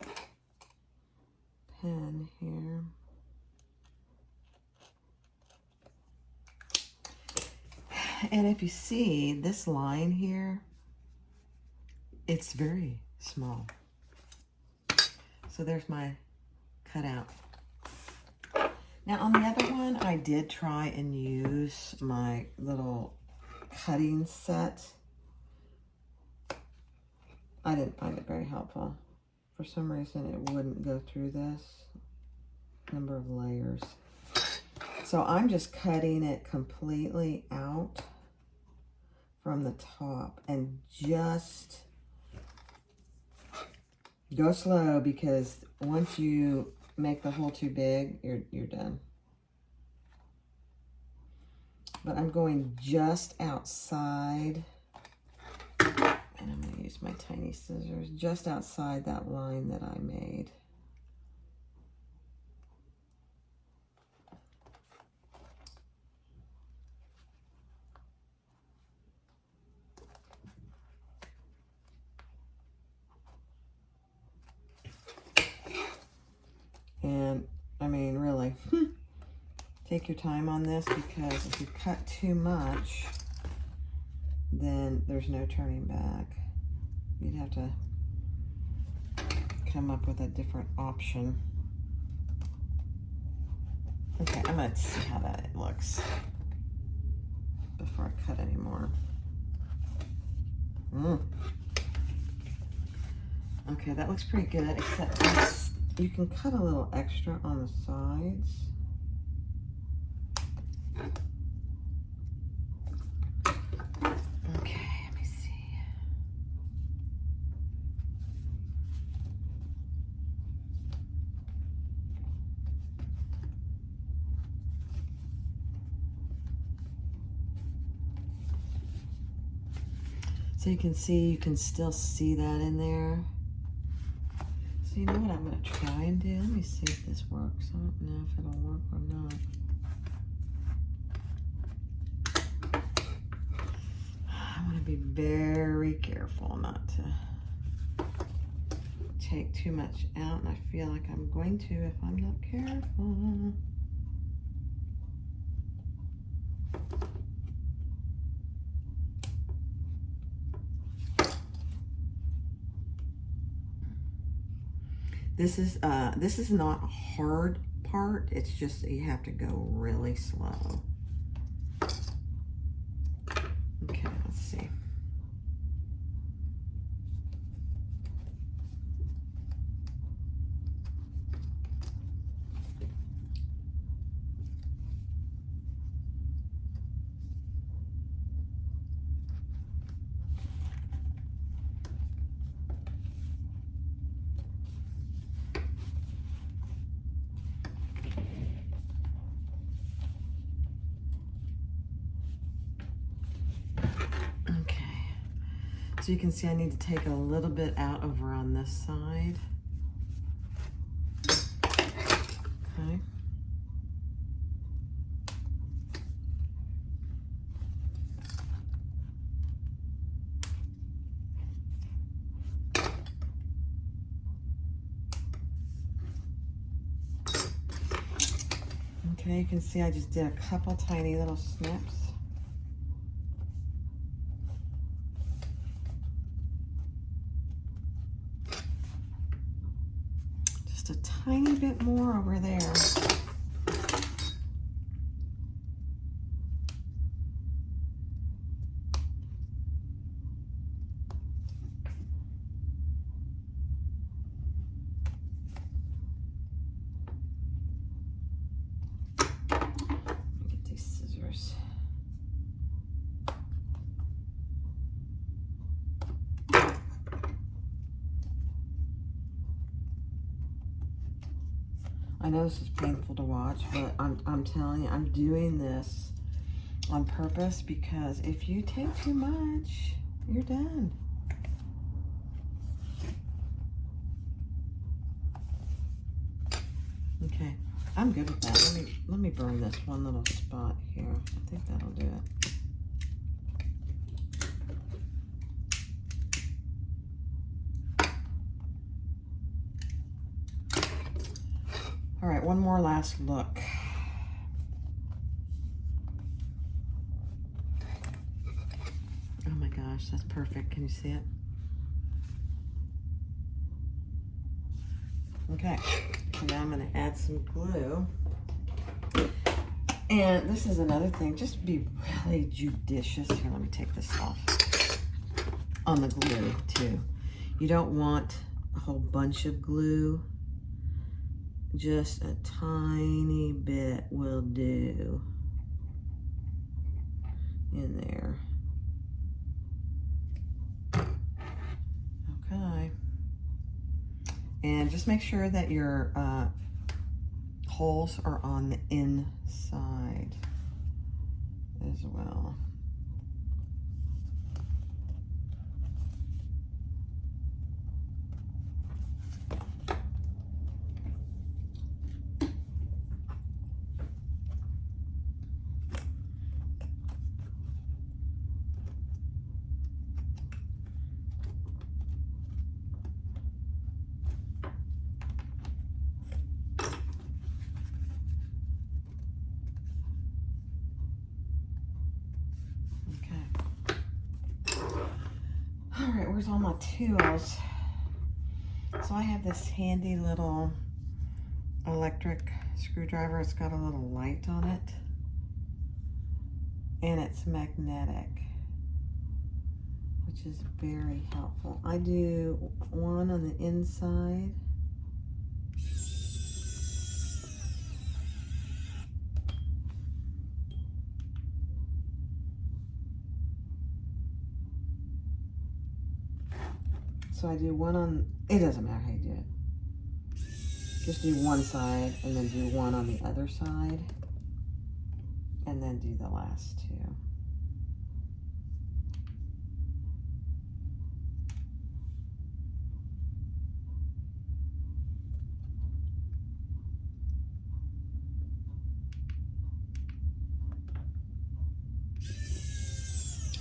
pen here. And if you see this line here, it's very small. So there's my cutout. Now on the other one, I did try and use my little cutting set. I didn't find it very helpful. For some reason, it wouldn't go through this number of layers. So I'm just cutting it completely out from the top and just go slow, because once you make the hole too big, you're done. But I'm going just outside, and I'm going to use my tiny scissors just outside that line that I made. And I mean, really, take your time on this, because if you cut too much, then there's no turning back. You'd have to come up with a different option. Okay, I'm going to see how that looks before I cut any more. Okay, that looks pretty good, except this, you can cut a little extra on the sides. Okay, let me see. So you can still see that in there. So you know what I'm going to try and do? Let me see if this works. I don't know if it'll work or not. I want to be very careful not to take too much out, and I feel like I'm going to if I'm not careful. This is not a hard part. It's just that you have to go really slow. Okay, let's see. So you can see I need to take a little bit out over on this side. Okay. Okay, you can see I just did a couple tiny little snips. Just a tiny bit more over there. I know this is painful to watch, but I'm telling you, I'm doing this on purpose because if you take too much, you're done. Okay, I'm good with that. Let me burn this one little spot here. I think that'll do it. All right, one more last look. Oh my gosh, that's perfect. Can you see it? Okay, so now I'm going to add some glue. And this is another thing, just be really judicious. Here, let me take this off. On the glue, too. You don't want a whole bunch of glue. Just a tiny bit will do in there. Okay. And just make sure that your holes are on the inside as well. All right, where's all my tools? So I have this handy little electric screwdriver. It's got a little light on it. And it's magnetic, which is very helpful. I do one on the inside. So I do one on, it doesn't matter how you do it. Just do one side and then do one on the other side. And then do the last two.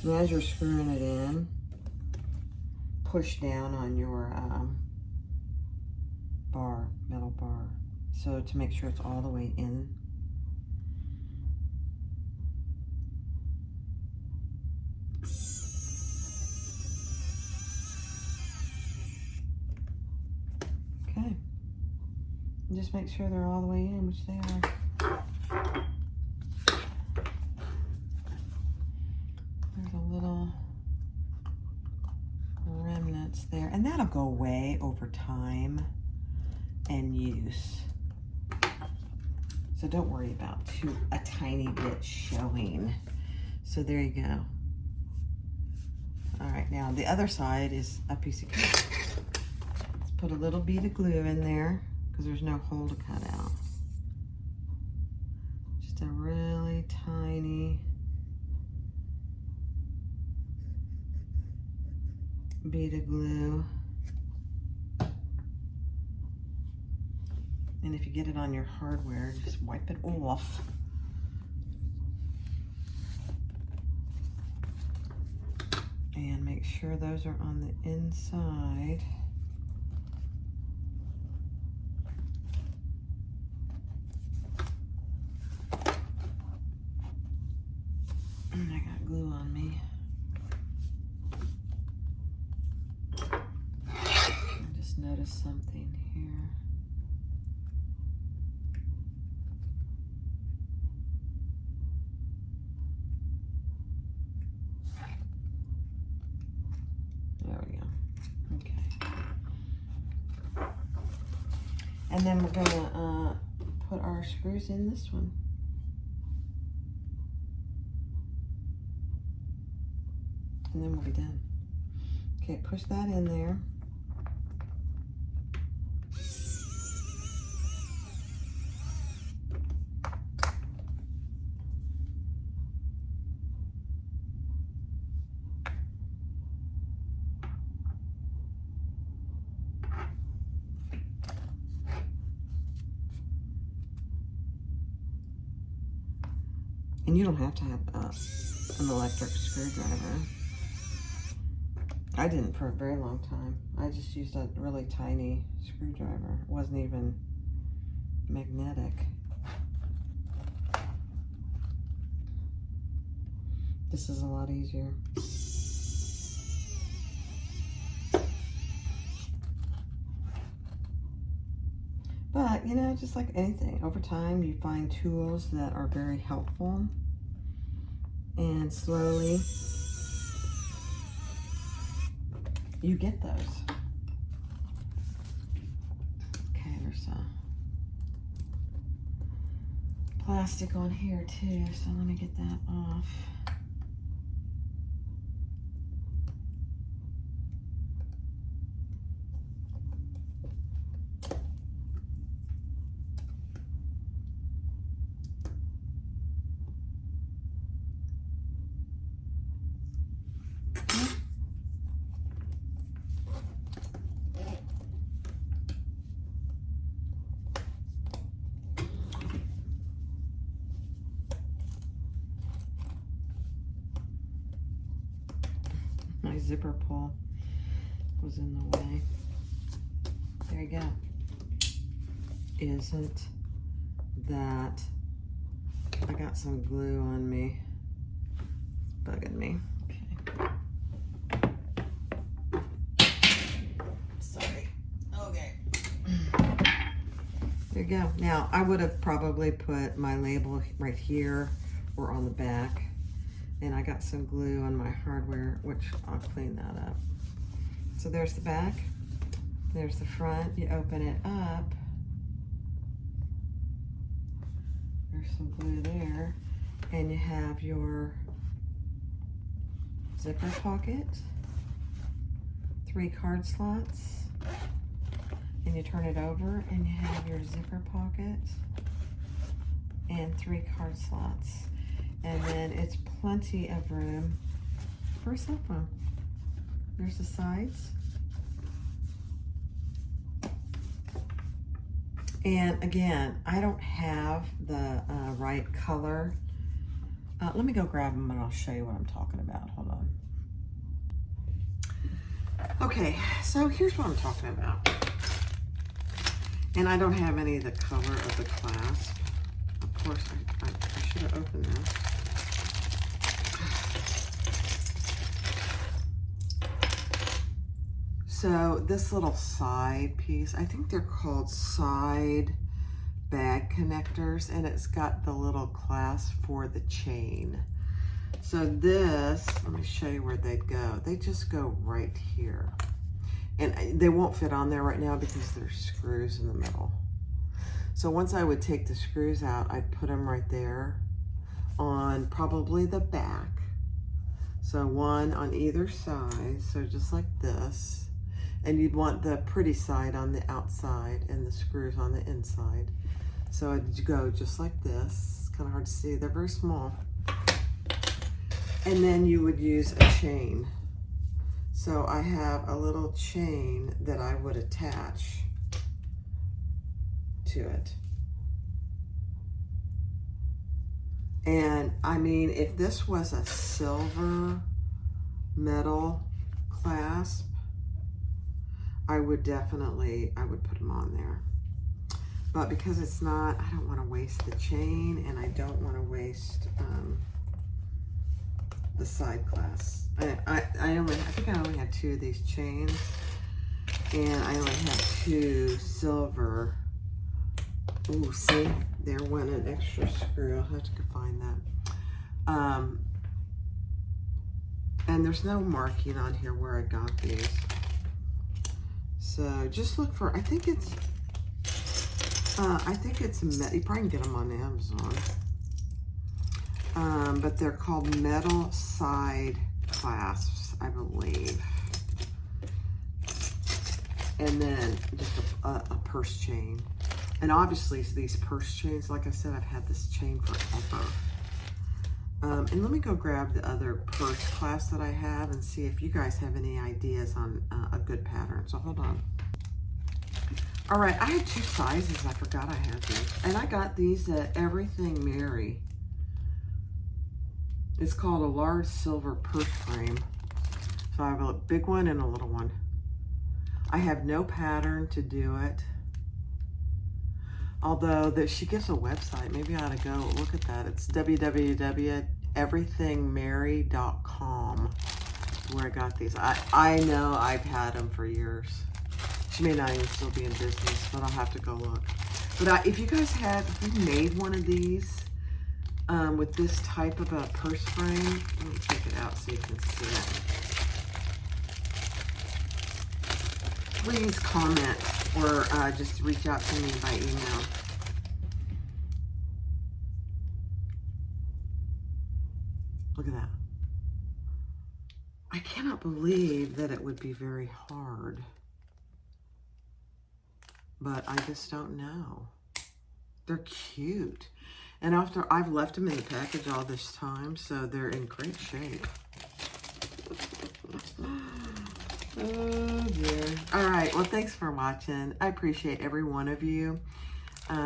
And as you're screwing it in, push down on your metal bar. So to make sure it's all the way in. Okay. And just make sure they're all the way in, which they are. There's a little remnants there, and that'll go away over time and use. So don't worry about a tiny bit showing. So there you go. All right, now the other side is a piece of glue. Let's put a little bead of glue in there because there's no hole to cut out. Just a really tiny bead of glue. And if you get it on your hardware, just wipe it off. And make sure those are on the inside. And I got glue on me. I just noticed something here. There we go. Okay. And then we're gonna put our screws in this one. And then we'll be done. Okay, push that in there. And you don't have to have an electric screwdriver. I didn't for a very long time. I just used a really tiny screwdriver. It wasn't even magnetic. This is a lot easier. But, you know, just like anything, over time you find tools that are very helpful, and slowly you get those. Okay, there's a plastic on here too, so let me get that off. My zipper pull was in the way. There you go. Isn't that, I got some glue on me. It's bugging me. Okay. Sorry. Okay. There you go. Now, I would have probably put my label right here or on the back. And I got some glue on my hardware, which I'll clean that up. So there's the back, there's the front. You open it up, there's some glue there, and you have your zipper pocket, 3 card slots, and you turn it over and you have your zipper pocket and 3 card slots. And then it's plenty of room for a cell phone. There's the sides. And again, I don't have the right color. Let me go grab them and I'll show you what I'm talking about. Hold on. Okay, so here's what I'm talking about. And I don't have any of the color of the clasp. Of course, I should have opened this. So this little side piece, I think they're called side bag connectors, and it's got the little clasp for the chain. So this, let me show you where they'd go. They just go right here. And they won't fit on there right now because there's screws in the middle. So once I would take the screws out, I'd put them right there on probably the back. So one on either side, so just like this. And you'd want the pretty side on the outside and the screws on the inside. So it'd go just like this. It's kind of hard to see, they're very small. And then you would use a chain. So I have a little chain that I would attach to it. And I mean, if this was a silver metal clasp, I would put them on there. But because it's not, I don't want to waste the chain, and I don't want to waste the side clasp. I think I only have 2 of these chains, and I only have 2 silver. Ooh, see, there went an extra screw. I'll have to go find that. And there's no marking on here where I got these. So just look for, I think it's, you probably can get them on Amazon. But they're called metal side clasps, I believe. And then just a purse chain. And obviously these purse chains, like I said, I've had this chain forever. And let me go grab the other purse clasp that I have and see if you guys have any ideas on a good pattern. So hold on. All right, I had 2 sizes. I forgot I had these. And I got these at Everything Mary. It's called a large silver purse frame. So I have a big one and a little one. I have no pattern to do it. Although she gives a website. Maybe I ought to go look at that. It's www.everythingmary.com where I got these. I know I've had them for years. She may not even still be in business, but I'll have to go look. But if you guys if you made one of these with this type of a purse frame, let me take it out so you can see it. Please comment or just reach out to me by email. Look at that. I cannot believe that it would be very hard. But I just don't know. They're cute. And after I've left them in the package all this time, so they're in great shape. Oh dear. All right, well, thanks for watching. I appreciate every one of you.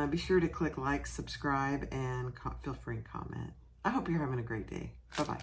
Be sure to click like, subscribe, and feel free to comment. I hope you're having a great day. Bye-bye.